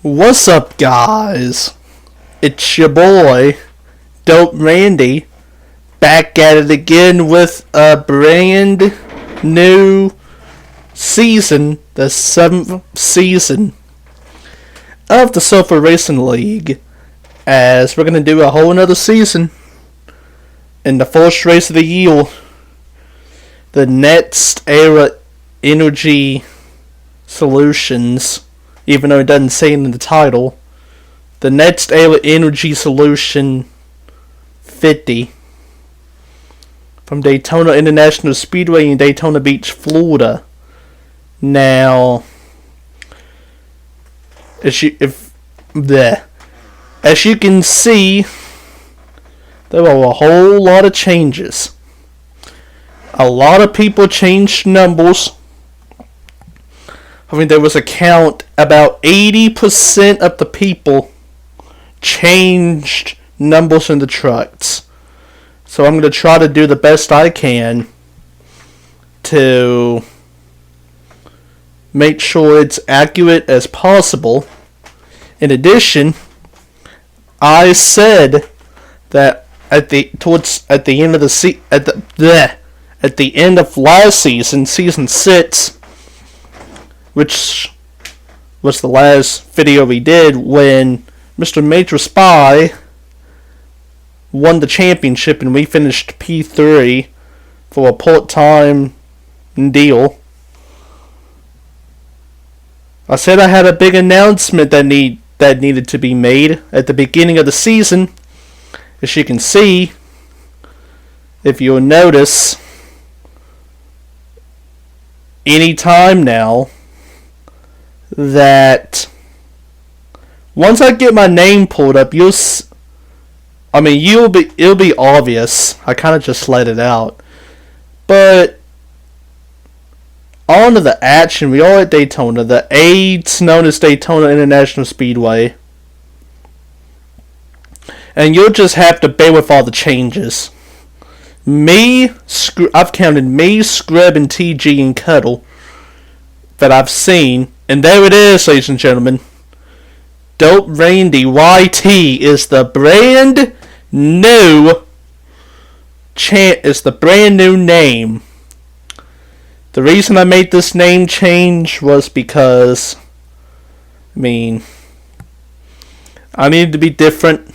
What's up, guys? It's your boy, Dope Randy, back at it again with a brand new season, the 7th season of the Silver Racing League, as we're going to do a whole another season in the first race of the year, the Nextera Energy Solutions. Even though it doesn't say it in the title, the Nextera Energy Solution 50 from Daytona International Speedway in Daytona Beach, Florida. Now, as you can see, there were a whole lot of changes. A lot of people changed numbers. I mean, there was a count, about 80% of the people changed numbers in the trucks. So I'm going to try to do the best I can to make sure it's accurate as possible. In addition, I said that at the end of last season, season 6, which was the last video we did when Mr. Major Spy won the championship and we finished P3 for a part-time deal. I said I had a big announcement that needed to be made at the beginning of the season. As you can see, if you'll notice, any time now, that once I get my name pulled up, it'll be obvious. I kind of just let it out. But on to the action. We are at Daytona. The it's known as Daytona International Speedway. And you'll just have to bear with all the changes. I've counted me, Scrub, and TG and Cuddle that I've seen. And there it is, ladies and gentlemen. Dope Randy YT is the brand new name. The reason I made this name change was because, I needed to be different.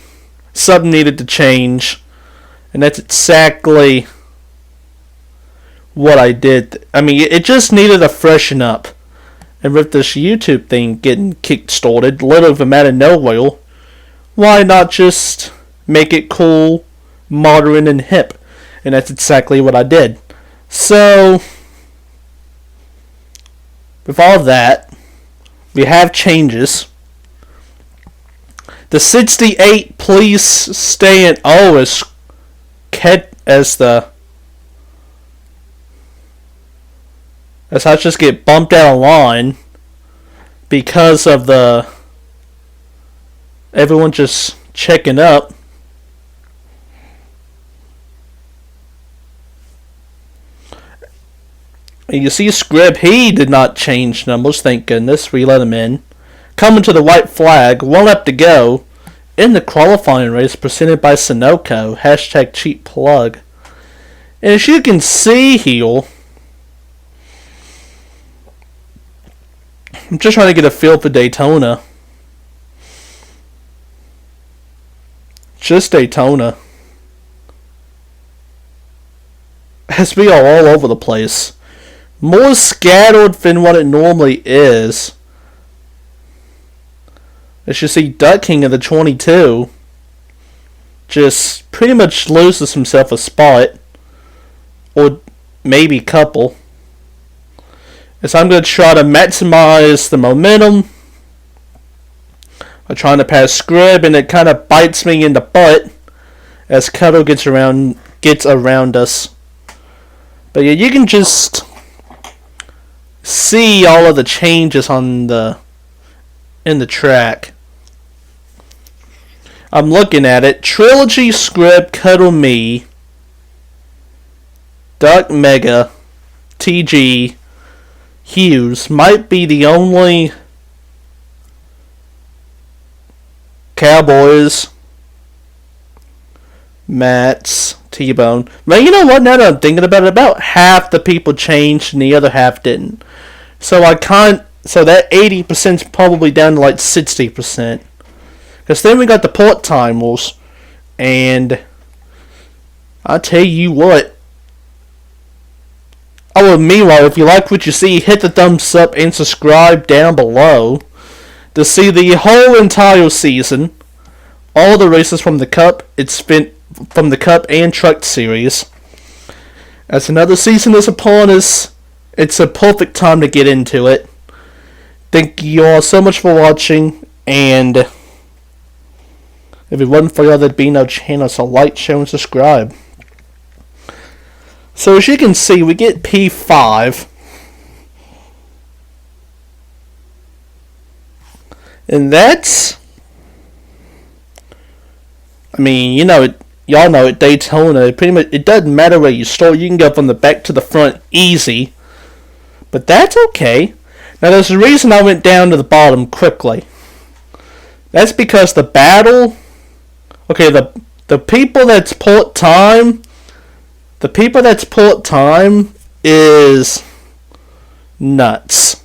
Something needed to change. And that's exactly what I did. It just needed a freshen up. And with this YouTube thing getting kick-started, little of them out of nowhere, why not just make it cool, modern, and hip? And that's exactly what I did. So, with all that, we have changes. The 68, please stay in as I just get bumped out of line because of everyone just checking up. And you see Scrib, he did not change numbers, thank goodness. We let him in. Coming to the white flag, 1 lap to go in the qualifying race presented by Sunoco, #cheap plug. And as you can see here, I'm just trying to get a feel for Daytona. Just Daytona. As we are all over the place. More scattered than what it normally is. As you see, Duck King of the 22 just pretty much loses himself a spot. Or maybe a couple. So I'm going to try to maximize the momentum. I'm trying to pass Scrib, and it kind of bites me in the butt as Cuddle gets around us. But yeah, you can just see all of the changes in the track. I'm looking at it. Trilogy, Scrib, Cuddle, me, Duck, Mega, TG, Hughes might be the only Cowboys, Mats, T-Bone. But you know what? Now that I'm thinking about it, about half the people changed and the other half didn't. So so that 80% is probably down to like 60%. Because then we got the part-timers, and I'll tell you what. Oh, and meanwhile, if you like what you see, hit the thumbs up and subscribe down below to see the whole entire season, all the races from the Cup. It's been from the Cup and Truck Series. As another season is upon us, it's a perfect time to get into it. Thank you all so much for watching, and if it wasn't for y'all, there'd be no channel, so like, share, and subscribe. So as you can see, we get P5. And that's, I mean, you know, y'all know at Daytona, pretty much, it doesn't matter where you start. You can go from the back to the front easy. But that's okay. Now there's a reason I went down to the bottom quickly. That's because the battle, okay, the people that's part-time, is nuts.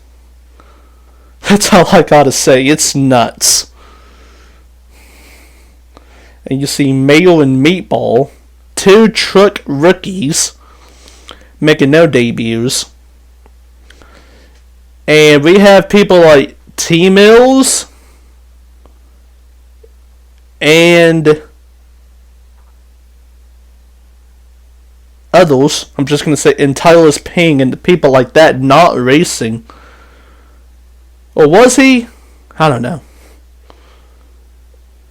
That's all I gotta say. It's nuts. And you see Mayo and Meatball, two truck rookies, making their debuts. And we have people like T-Mills and others. I'm just going to say, and Tyler's Ping and people like that not racing. Or was he? I don't know.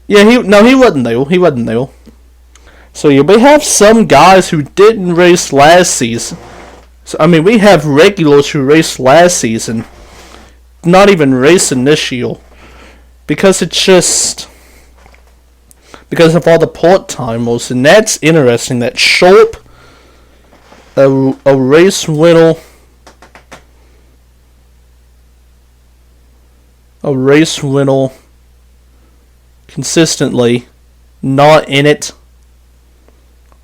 Yeah, he wasn't there. He wasn't there. So yeah, we have some guys who didn't race last season. So, I mean, we have regulars who raced last season, not even racing this year, because it's just because of all the part-timers, and that's interesting. That Sharp, a race winner, consistently not in it.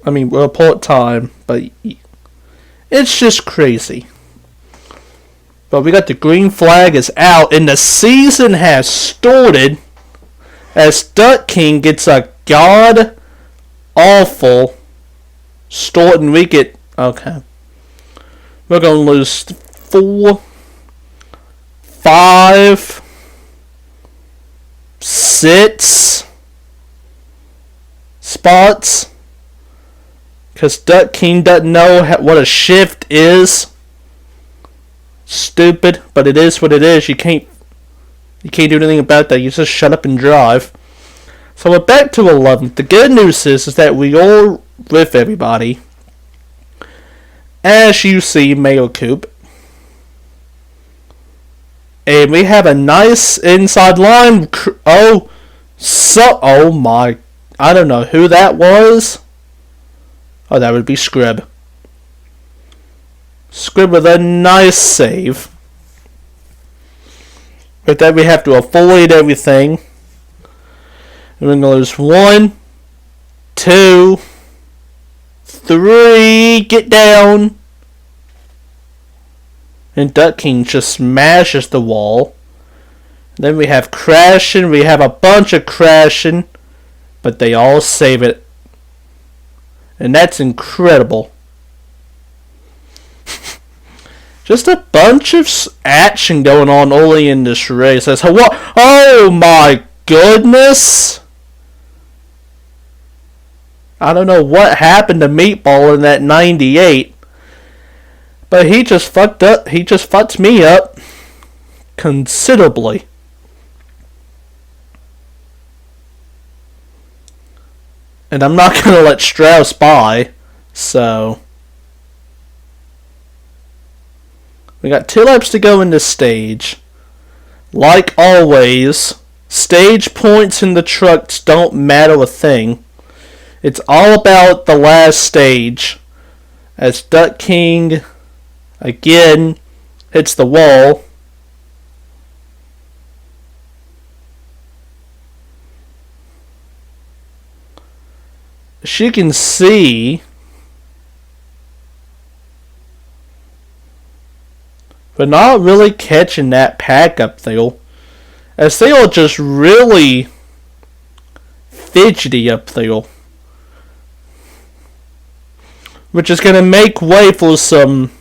I mean, we're part-time, but it's just crazy. But we got the green flag is out, and the season has started as Duck King gets a god-awful start, and we get, okay, we're going to lose 4, 5, 6 spots. Because Duck King doesn't know what a shift is. Stupid, but it is what it is. You can't do anything about that. You just shut up and drive. So we're back to 11th. The good news is that we are with everybody. As you see, Mayo Coupe. And we have a nice inside line. Oh my, I don't know who that was. Oh, that would be Scrib. Scrib with a nice save. With that, we have to avoid everything. And we're going to lose 1, 2, 3. Get down. And Duck King just smashes the wall. Then we have crashing. We have a bunch of crashing. But they all save it. And that's incredible. Just a bunch of action going on early in this race. So what? Oh my goodness! I don't know what happened to Meatball in that 98. But he just fucked up. He just fucked me up considerably. And I'm not going to let Strauss by. So we got 2 laps to go in this stage. Like always, stage points in the trucks don't matter a thing. It's all about the last stage. As Duck King again hits the wall. as you can see, we're not really catching that pack up there, as they are just really fidgety up there, which is going to make way for some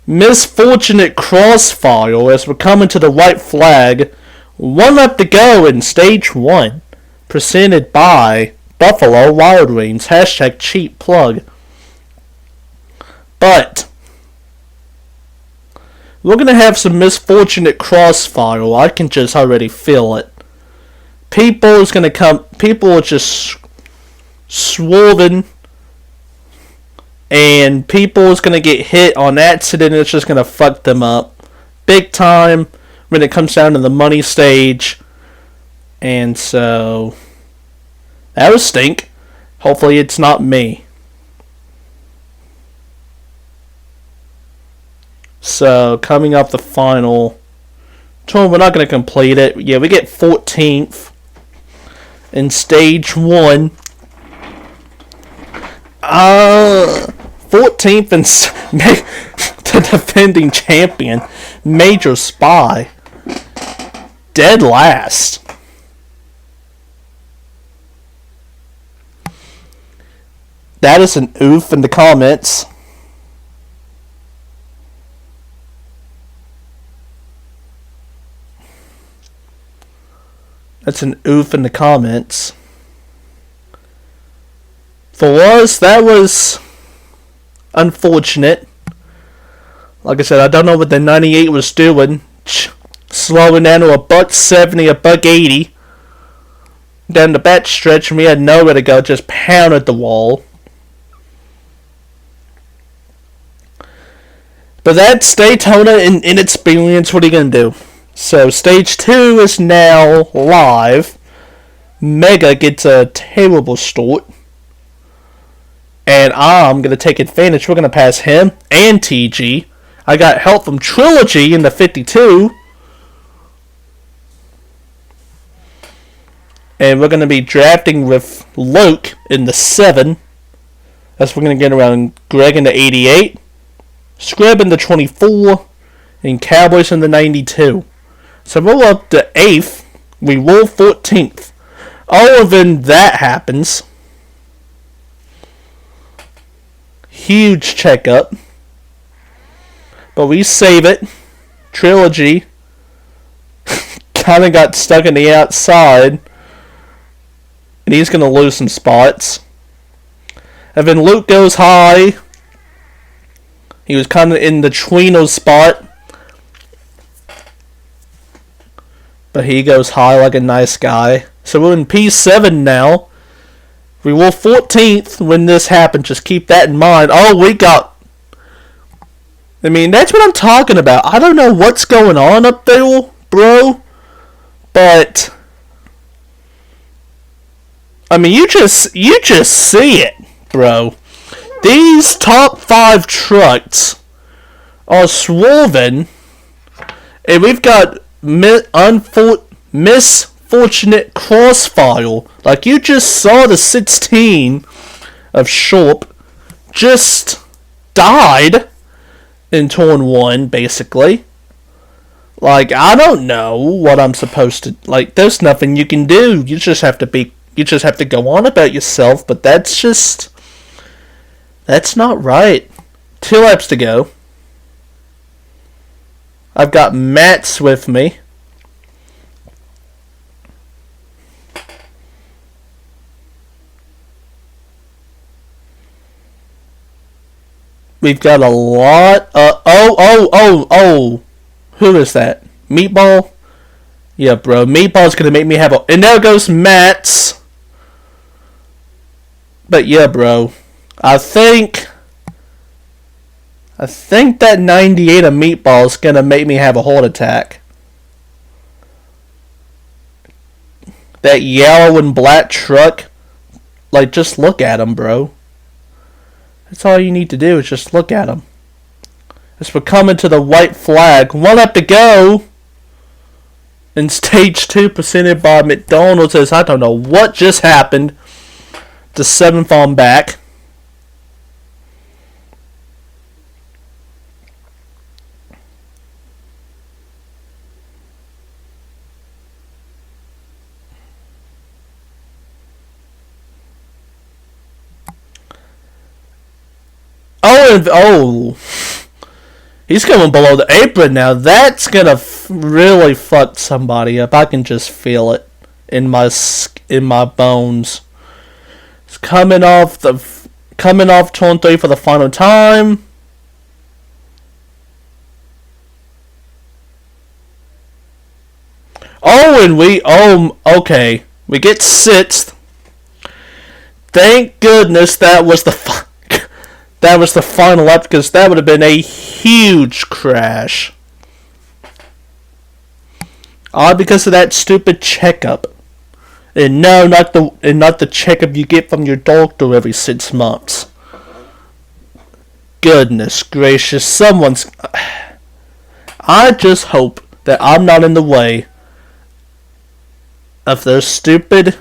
misfortunate crossfire as we're coming to the white flag. One lap to go in stage 1, presented by Buffalo Wild Wings, hashtag cheap plug. But we're going to have some misfortunate crossfire. I can just already feel it. People are just swerving, and people is going to get hit on accident, and it's just going to fuck them up big time when it comes down to the money stage. And so that would stink. Hopefully it's not me. So coming up the final turn, we're not going to complete it. Yeah, we get 14th in stage 1. 14th and the defending champion, Major Spy, dead last. That is an oof in the comments. That's an oof in the comments. For us, that was unfortunate. Like I said, I don't know what the 98 was doing. Slowing down to $1.70, $1.80. Down the back stretch, and we had nowhere to go. Just pounded the wall. But that's Daytona in experience. What are you going to do? So, stage 2 is now live. Mega gets a terrible start. And I'm going to take advantage. We're going to pass him and TG. I got help from Trilogy in the 52. And we're going to be drafting with Luke in the 7. That's we're going to get around Greg in the 88. Scrib in the 24. And Cowboys in the 92. So we're up to 8th. We roll 14th. Oh, and then that happens. Huge checkup. But we save it. Trilogy kind of got stuck in the outside. And he's going to lose some spots. And then Luke goes high. He was kind of in the tweener spot. But he goes high like a nice guy. So we're in P7 now. We were 14th when this happened. Just keep that in mind. Oh, we got... I mean, that's what I'm talking about. I don't know what's going on up there, bro. But... I mean, you just see it, bro. These top 5 trucks are swerving. And we've got misfortunate crossfire. Like you just saw the 16 of Sharp just died in turn 1, basically. Like, I don't know what I'm supposed to... Like, there's nothing you can do. You just have to go on about yourself, but that's just... That's not right. 2 laps to go. I've got Mats with me. We've got a lot of... Oh. Who is that? Meatball? Yeah, bro. Meatball's going to make me have a... And there goes Mats. But yeah, bro. I think that 98 of Meatball's going to make me have a heart attack. That yellow and black truck. Like, just look at him, bro. That's all you need to do is just look at him. As we're coming to the white flag. 1 lap to go. In stage 2, presented by McDonald's. As I don't know what just happened. the 7th on back. He's going below the apron now. That's gonna really fuck somebody up. I can just feel it in my bones. It's coming off turn 3 for the final time. Okay. We get 6th. Thank goodness that was the final lap, because that would have been a huge crash. All because of that stupid checkup. And no, not the checkup you get from your doctor every 6 months. Goodness gracious, I just hope that I'm not in the way of those stupid...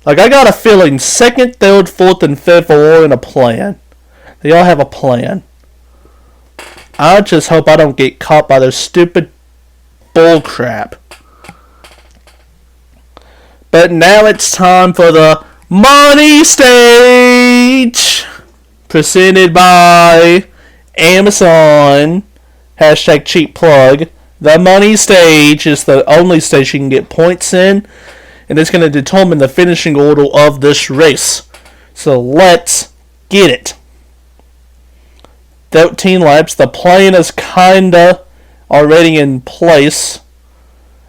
Like, I got a feeling 2nd, 3rd, 4th, and 5th are all in a plan. They all have a plan. I just hope I don't get caught by their stupid bullcrap. But now it's time for the money stage! Presented by Amazon. Hashtag cheap plug. The money stage is the only stage you can get points in. And it's going to determine the finishing order of this race. So let's get it. 13 laps. The plan is kinda already in place,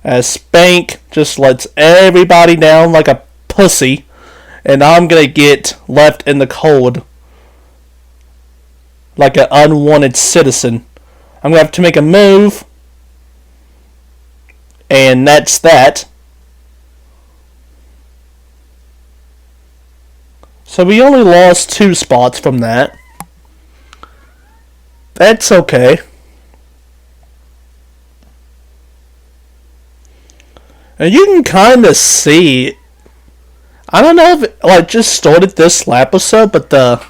as Spank just lets everybody down like a pussy, and I'm gonna get left in the cold like an unwanted citizen. I'm gonna have to make a move, and that's that. So we only lost 2 spots from that. That's okay. And you can kind of see, I don't know if it just started this lap or so, but the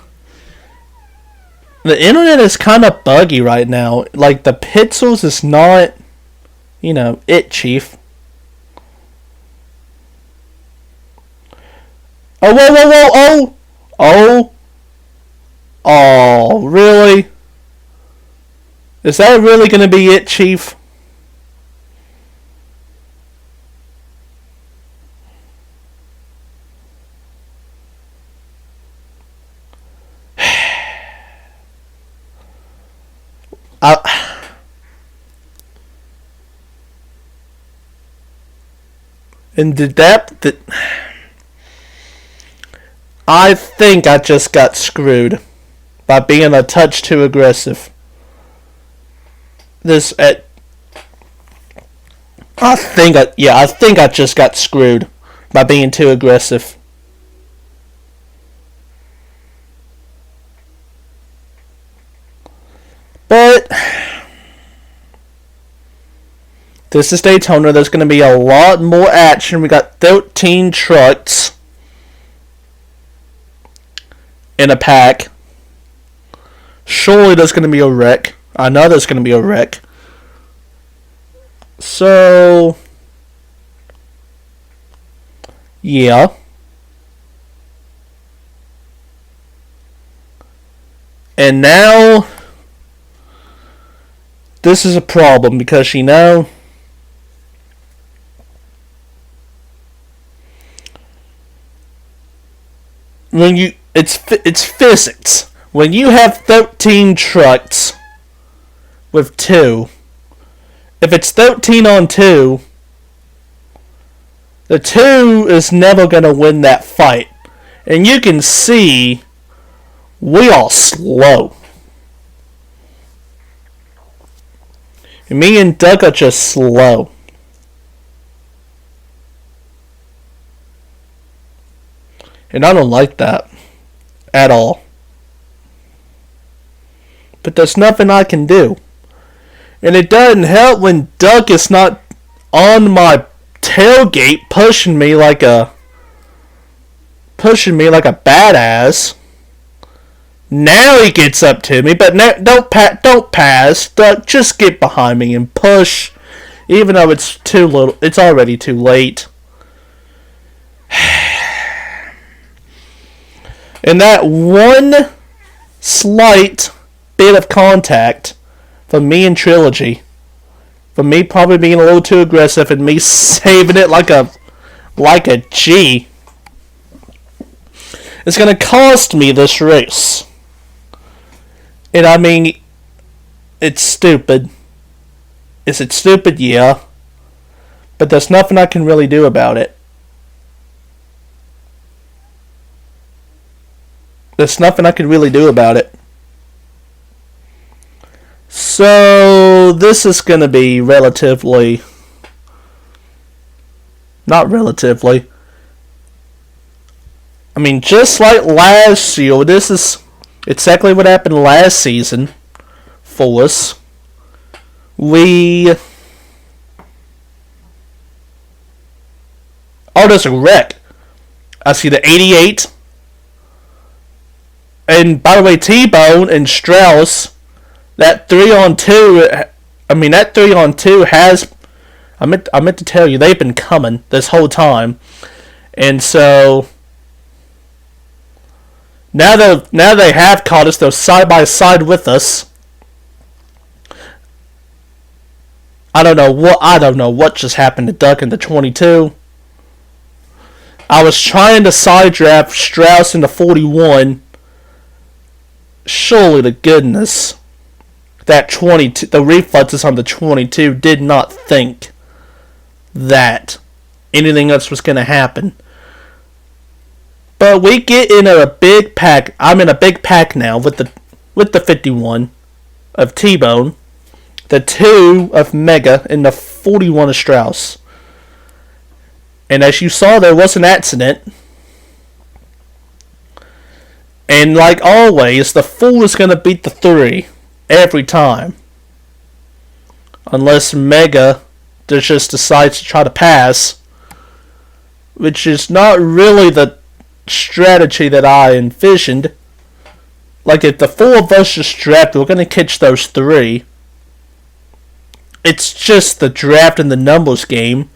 internet is kind of buggy right now. Like, the pixels is not, it, chief. Oh, really? Is that really going to be it, chief? And I think I just got screwed by being a touch too aggressive. I think I just got screwed by being too aggressive. But this is Daytona. There's going to be a lot more action. We got 13 trucks in a pack. Surely there's going to be a wreck. I know there's going to be a wreck. So, yeah. And now, this is a problem because, it's physics. When you have 13 trucks with 2, if it's 13 on 2, the 2 is never going to win that fight. And you can see we are slow. And me and Doug are just slow. And I don't like that at all. But there's nothing I can do. And it doesn't help when Doug is not on my tailgate pushing me like a pushing me like a badass. Now he gets up to me, but don't pass. Just get behind me and push. Even though it's too little, it's already too late. And that one slight bit of contact from me and Trilogy, from me probably being a little too aggressive and me saving it like a G, it's going to cost me this race. And I mean, it's stupid. Is it stupid? Yeah. But there's nothing I can really do about it. There's nothing I can really do about it. So, this is going to be relatively... Not relatively. I mean, just like last year, this is exactly what happened last season for us. Oh, there's a wreck. I see the 88. And by the way, T-Bone and Strauss, that 3-on-2, that 3-on-2 has, I meant to tell you, they've been coming this whole time. And so, now they have caught us, they're side by side with us. I don't know what just happened to Duck in the 22. I was trying to side draft Strauss in the 41. Surely to goodness, that 22, the reflexes on the 22 did not think that anything else was going to happen. But we get in a big pack. I'm in a big pack now with the 51 of T-Bone, the 2 of Mega, and the 41 of Strauss. And as you saw, there was an accident. And like always, the 4 is going to beat the 3 every time. Unless Mega just decides to try to pass. Which is not really the strategy that I envisioned. Like if the 4 of us just draft, we're going to catch those 3. It's just the draft and the numbers game.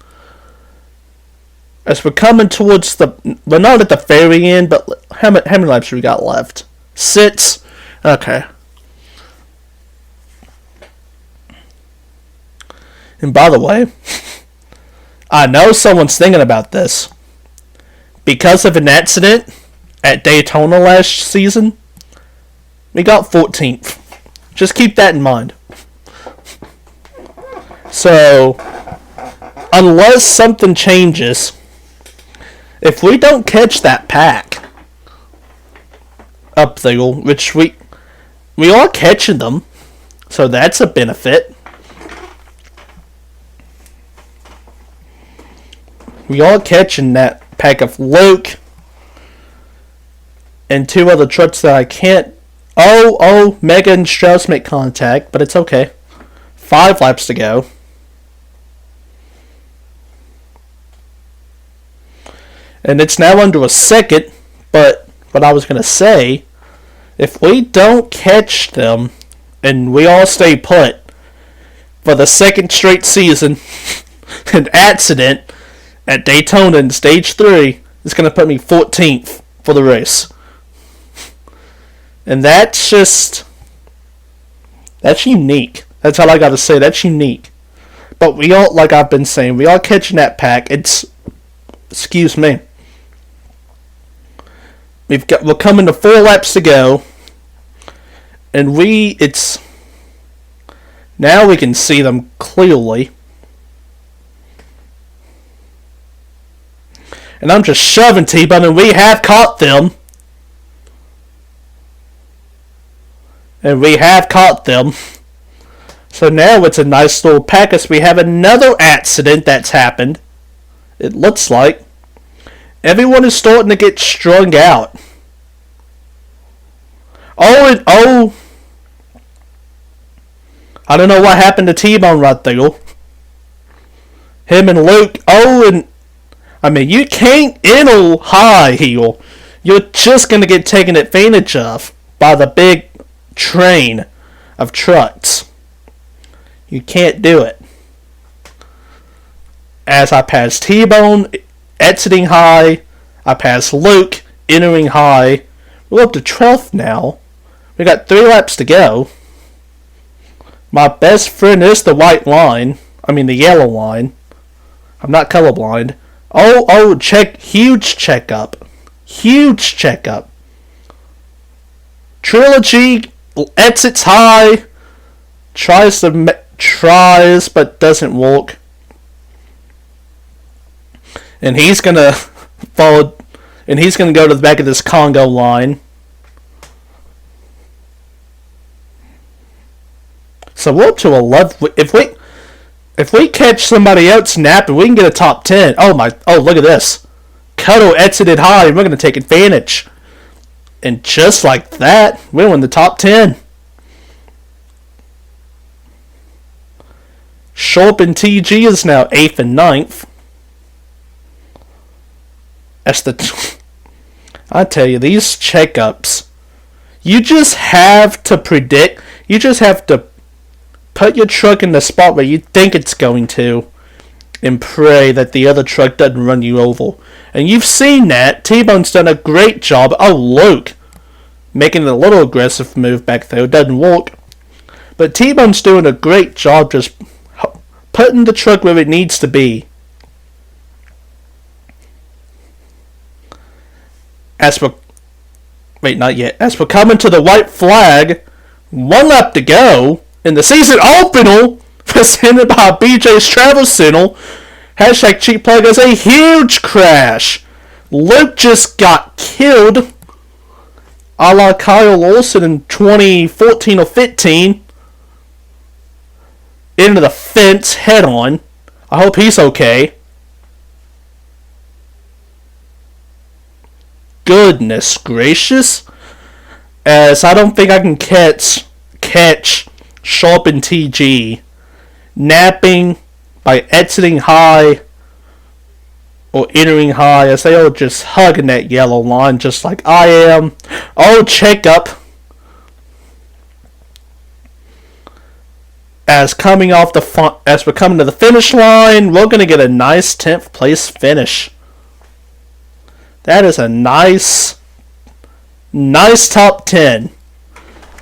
As we're coming towards we're not at the very end, but how many laps have we got left? 6? Okay. And by the way, I know someone's thinking about this. Because of an accident at Daytona last season, we got 14th. Just keep that in mind. So, unless something changes, if we don't catch that pack up there, which we are catching them, so that's a benefit. We are catching that pack of Luke and 2 other trucks that I can't. Oh, Mega and Strauss make contact, but it's okay. 5 laps to go. And it's now under a second, but what I was going to say, if we don't catch them and we all stay put for the second straight season, an accident at Daytona in Stage 3 is going to put me 14th for the race. And that's unique. That's all I got to say. That's unique. But we all, like I've been saying, we all catching that pack. Excuse me. We're coming to 4 laps to go. And now we can see them clearly. And I'm just shoving T-Bone, and we have caught them. So now it's a nice little pack as we have another accident that's happened. It looks like. Everyone is starting to get strung out. I don't know what happened to T-Bone right there. Him and Luke. I mean, you can't enter high heel. You're just going to get taken advantage of by the big train of trucks. You can't do it. As I pass T-Bone exiting high, I pass Luke entering high. We're up to 12th now. We got 3 laps to go. My best friend is the white line. I mean the yellow line. I'm not colorblind. Oh, huge checkup. Huge checkup. Trilogy exits high. Tries but doesn't walk. And he's gonna follow, and he's gonna go to the back of this Congo line. So we're up to 11. If we catch somebody else napping, we can get a top 10. Oh, look at this. Cuttle exited high, and we're going to take advantage. And just like that, we're in the top 10. Sharp and TG is now 8th and 9th. I tell you, these checkups, you just have to predict. You just have to put your truck in the spot where you think it's going to and pray that the other truck doesn't run you over. And you've seen that. T-Bone's done a great job. Oh, Luke making a little aggressive move back there. It doesn't work. But T-Bone's doing a great job just putting the truck where it needs to be. As we're coming to the white flag, 1 lap to go. In the season opener, presented by BJ's Travel Center, hashtag cheap plug is a huge crash. Luke just got killed, a la Kyle Larson in 2014 or 15, into the fence head on. I hope he's okay. Goodness gracious. As I don't think I can catch Sharp and TG napping by exiting high or entering high, as they are just hugging that yellow line just like I am. Oh, checkup. As we're coming to the finish line, we're going to get a nice 10th place finish. That is a nice top 10.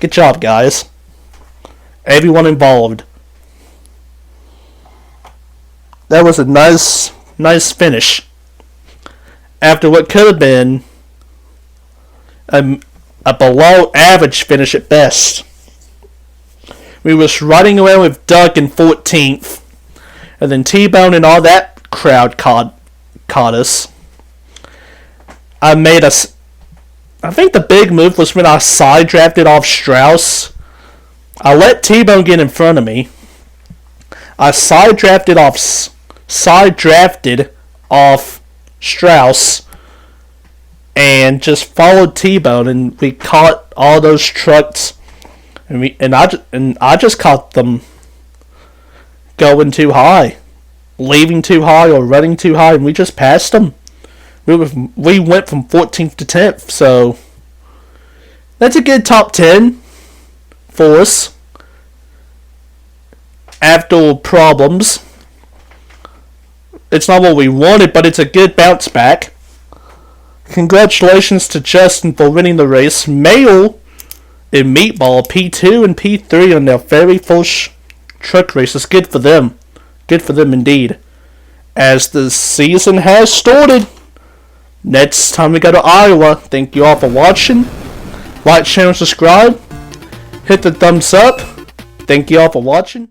Good job, guys. Everyone involved. That was a nice finish. After what could have been a below average finish at best. We was riding around with Doug in 14th. And then T-Bone and all that crowd caught us. I think the big move was when I side drafted off Strauss. I let T-Bone get in front of me. I side drafted off Strauss and just followed T-Bone, and we caught all those trucks, and I just caught them going too high, leaving too high, or running too high, and we just passed them. We went from 14th to 10th, so that's a good top 10 for us after problems. It's not what we wanted, but it's a good bounce back. Congratulations to Justin for winning the race. Mail and Meatball P2 and P3 on their very first truck races. Good for them. Good for them indeed. As the season has started. Next time we go to Iowa. Thank you all for watching. Like, share, and subscribe. Hit the thumbs up. Thank you all for watching.